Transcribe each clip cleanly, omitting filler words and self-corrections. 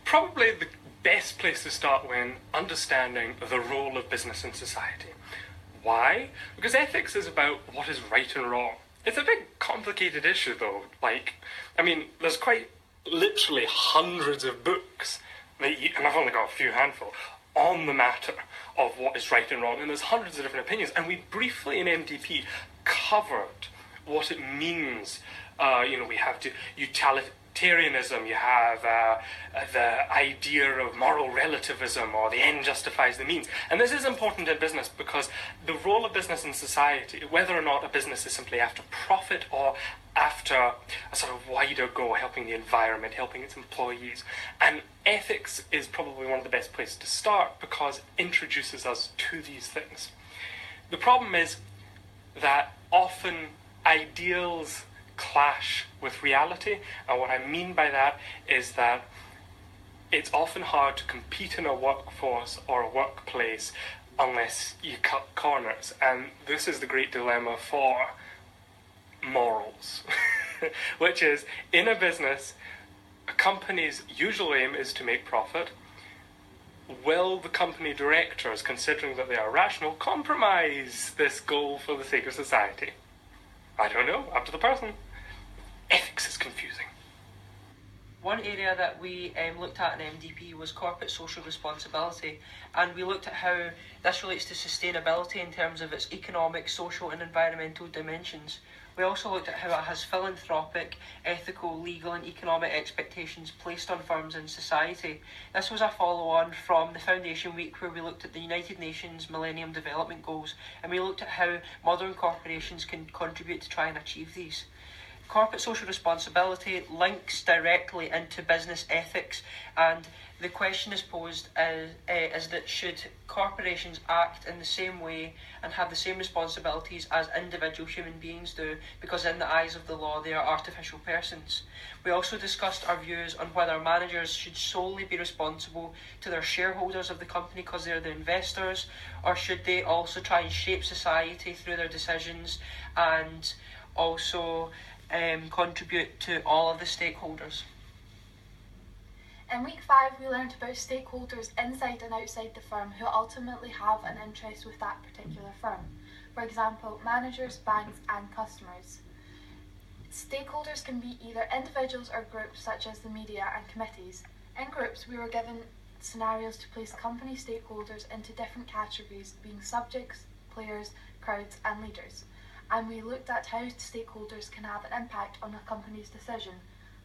probably the best place to start when understanding the role of business in society. Why? Because ethics is about what is right and wrong. It's a big complicated issue though. There's quite literally hundreds of books, and I've only got a few handful, on the matter of what is right and wrong, and there's hundreds of different opinions, and we briefly in MDP covered what it means. We have utilitarianism, you have the idea of moral relativism, or the end justifies the means. And this is important in business because the role of business in society, whether or not a business is simply after profit or after a sort of wider goal, helping the environment, helping its employees. And ethics is probably one of the best places to start because it introduces us to these things. The problem is that often ideals clash with reality, and what I mean by that is that it's often hard to compete in a workforce or a workplace unless you cut corners, and this is the great dilemma for morals, which is, in a business, a company's usual aim is to make profit. Will the company directors, considering that they are rational, compromise this goal for the sake of society? I don't know, up to the person. Ethics is confusing. One area that we looked at in MDP was corporate social responsibility, and we looked at how this relates to sustainability in terms of its economic, social and environmental dimensions. We also looked at how it has philanthropic, ethical, legal and economic expectations placed on firms and society. This was a follow-on from the Foundation Week, where we looked at the United Nations Millennium Development Goals, and we looked at how modern corporations can contribute to try and achieve these. Corporate social responsibility links directly into business ethics, and the question is posed is that should corporations act in the same way and have the same responsibilities as individual human beings do, because in the eyes of the law they are artificial persons. We also discussed our views on whether managers should solely be responsible to their shareholders of the company because they're the investors, or should they also try and shape society through their decisions and also contribute to all of the stakeholders. In week 5, we learned about stakeholders inside and outside the firm who ultimately have an interest with that particular firm. For example, managers, banks and customers. Stakeholders can be either individuals or groups such as the media and committees. In groups, we were given scenarios to place company stakeholders into different categories, being subjects, players, crowds and leaders. And we looked at how stakeholders can have an impact on a company's decision,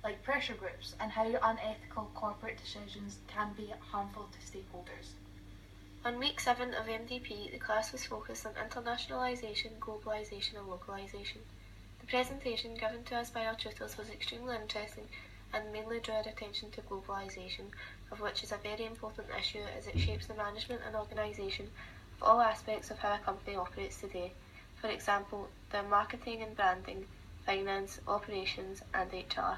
like pressure groups, and how unethical corporate decisions can be harmful to stakeholders. On week 7 of MDP, the class was focused on internationalisation, globalisation and localisation. The presentation given to us by our tutors was extremely interesting and mainly drew our attention to globalisation, of which is a very important issue as it shapes the management and organisation of all aspects of how a company operates today. For example, their marketing and branding, finance, operations and HR.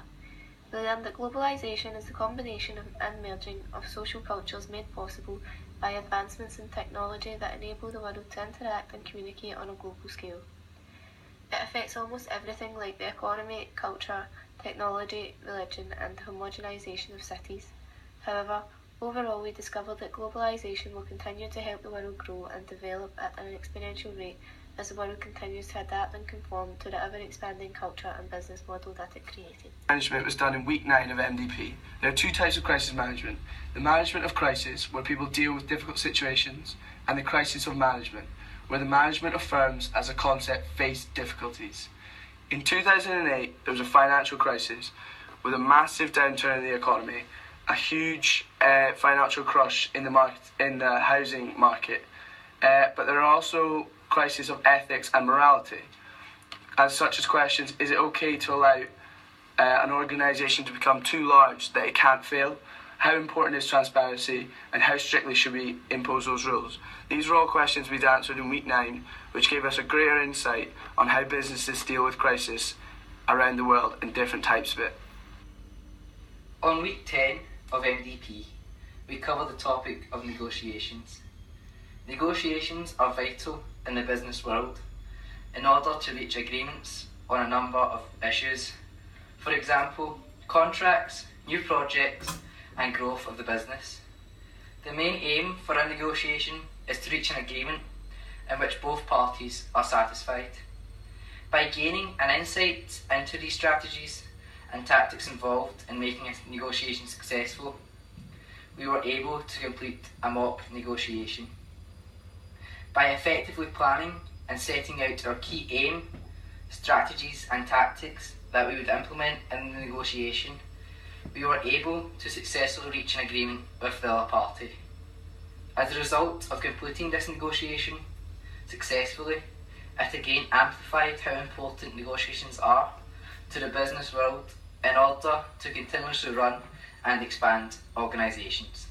We learned that globalisation is the combination and merging of social cultures made possible by advancements in technology that enable the world to interact and communicate on a global scale. It affects almost everything like the economy, culture, technology, religion and the homogenisation of cities. However, overall we discovered that globalisation will continue to help the world grow and develop at an exponential rate as the world continues to adapt and conform to the ever-expanding culture and business model that it created. Management was done in week 9 of MDP. There are 2 types of crisis management. The management of crisis, where people deal with difficult situations, and the crisis of management, where the management of firms as a concept face difficulties. In 2008, there was a financial crisis with a massive downturn in the economy, a huge financial crush in the housing market, but there are also crises of ethics and morality, as such as questions: is it okay to allow an organisation to become too large that it can't fail? How important is transparency, and how strictly should we impose those rules? These were all questions we'd answered in week 9, which gave us a greater insight on how businesses deal with crisis around the world and different types of it. On week 10 of MDP, we cover the topic of negotiations. Negotiations are vital in the business world in order to reach agreements on a number of issues. For example, contracts, new projects and growth of the business. The main aim for a negotiation is to reach an agreement in which both parties are satisfied. By gaining an insight into these strategies and tactics involved in making a negotiation successful, we were able to complete a mock negotiation. By effectively planning and setting out our key aim, strategies and tactics that we would implement in the negotiation, we were able to successfully reach an agreement with the other party. As a result of completing this negotiation successfully, it again amplified how important negotiations are to the business world in order to continuously run and expand organisations.